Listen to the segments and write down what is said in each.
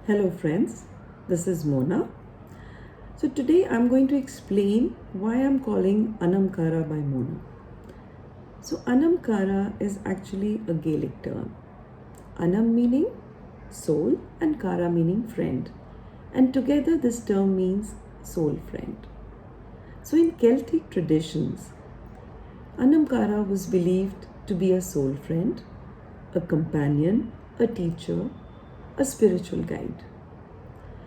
Hello friends, this is Mona. So today I'm going to explain why I'm calling Anam Cara by Mona. So Anam Cara is actually a Gaelic term. Anam meaning soul and Cara meaning friend. And together this term means soul friend. So in Celtic traditions, Anam Cara was believed to be a soul friend, a companion, a teacher, a spiritual guide.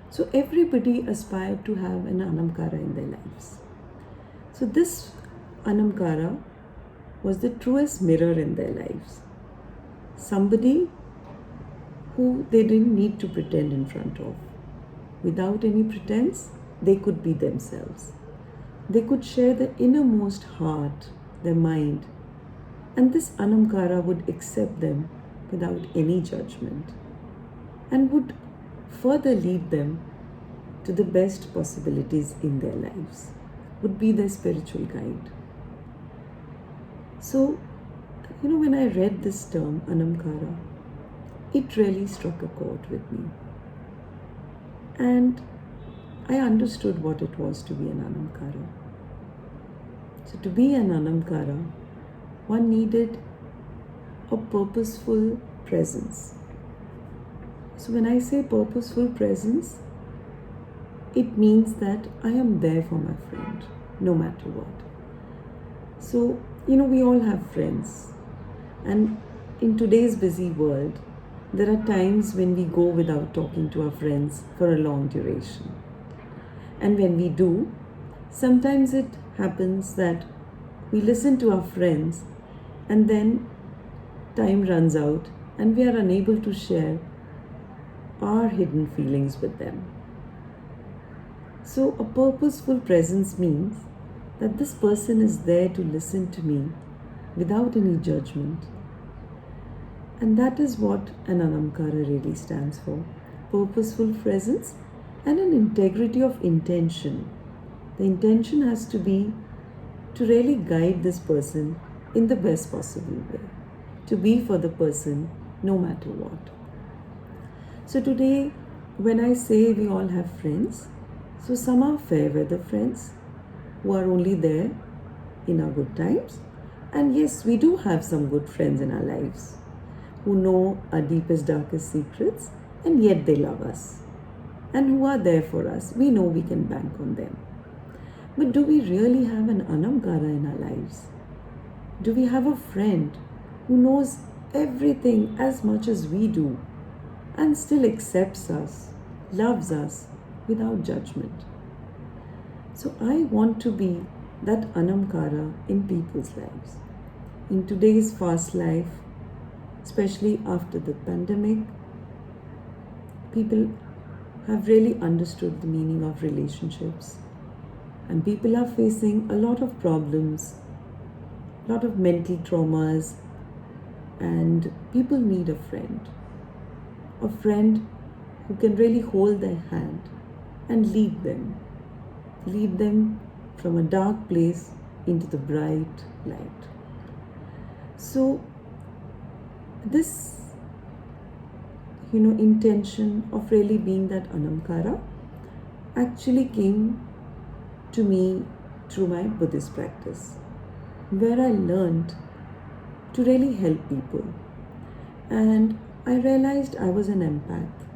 So everybody aspired to have an Anam Cara in their lives. So this Anam Cara was the truest mirror in their lives. Somebody who they didn't need to pretend in front of. Without any pretense, they could be themselves. They could share their innermost heart, their mind, and this Anam Cara would accept them without any judgment and would further lead them to the best possibilities in their lives, would be their spiritual guide. So, when I read this term, Anam Cara, it really struck a chord with me. And I understood what it was to be an Anam Cara. So, to be an Anam Cara, one needed a purposeful presence. So, when I say purposeful presence, it means that I am there for my friend, no matter what. So, we all have friends. And in today's busy world, there are times when we go without talking to our friends for a long duration. And when we do, sometimes it happens that we listen to our friends and then time runs out and we are unable to share our hidden feelings with them. So, a purposeful presence means that this person is there to listen to me without any judgment. And that is what an Anam Cara really stands for. Purposeful presence and an integrity of intention. The intention has to be to really guide this person in the best possible way, to be for the person no matter what. So today, when I say we all have friends, so some are fair weather friends who are only there in our good times. And yes, we do have some good friends in our lives who know our deepest, darkest secrets and yet they love us and who are there for us. We know we can bank on them. But do we really have an Anam Cara in our lives? Do we have a friend who knows everything as much as we do and still accepts us, loves us without judgment? So I want to be that Anam Cara in people's lives. In today's fast life, especially after the pandemic, people have really understood the meaning of relationships. And people are facing a lot of problems, a lot of mental traumas, and people need a friend who can really hold their hand and lead them from a dark place into the bright light. So this intention of really being that Anam Cara actually came to me through my Buddhist practice, where I learned to really help people. And I realized I was an empath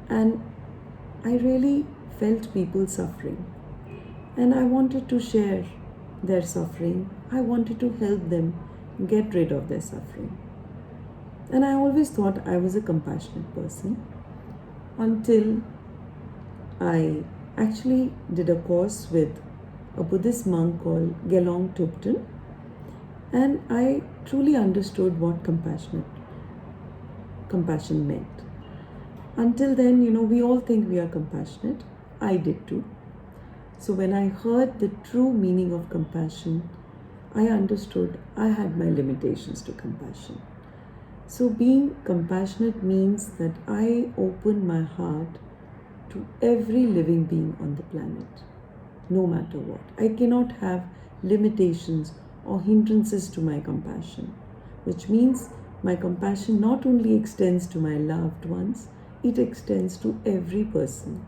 and I really felt people suffering. And I wanted to share their suffering. I wanted to help them get rid of their suffering. And I always thought I was a compassionate person until I actually did a course with a Buddhist monk called Gelong Tupten, and I truly understood what compassion meant. Until then, we all think we are compassionate. I did too. So when I heard the true meaning of compassion, I understood I had my limitations to compassion. So being compassionate means that I open my heart to every living being on the planet, no matter what. I cannot have limitations or hindrances to my compassion, which means my compassion not only extends to my loved ones, it extends to every person.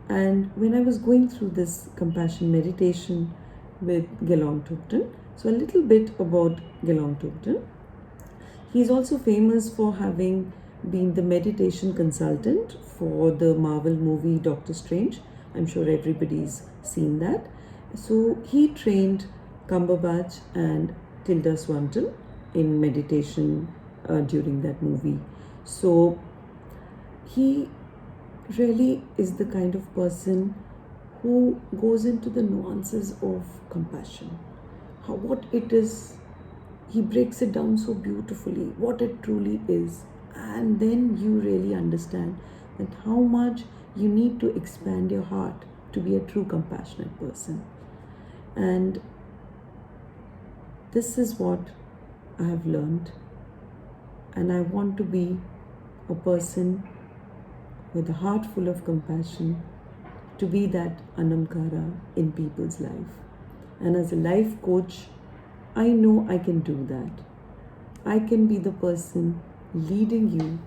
And when I was going through this compassion meditation with Gelong Tupten, so a little bit about Gelong Tupten. He's also famous for having been the meditation consultant for the Marvel movie Doctor Strange. I'm sure everybody's seen that. So he trained Cumberbatch and Tilda Swinton in meditation during that movie. So he really is the kind of person who goes into the nuances of compassion, how what it is. He breaks it down so beautifully, what it truly is, and then you really understand that how much you need to expand your heart to be a true compassionate person. And this is what I have learned, and I want to be a person with a heart full of compassion, to be that Anam Cara in people's life. And as a life coach, I know I can do that. I can be the person leading you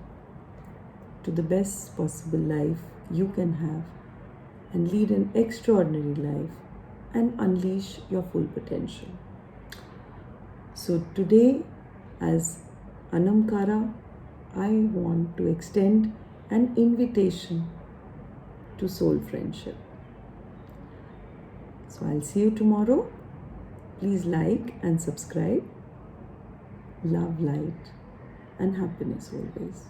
to the best possible life you can have, and lead an extraordinary life and unleash your full potential. So today, as Anam Cara, I want to extend an invitation to soul friendship. So I'll see you tomorrow. Please like and subscribe. Love, light, and happiness always.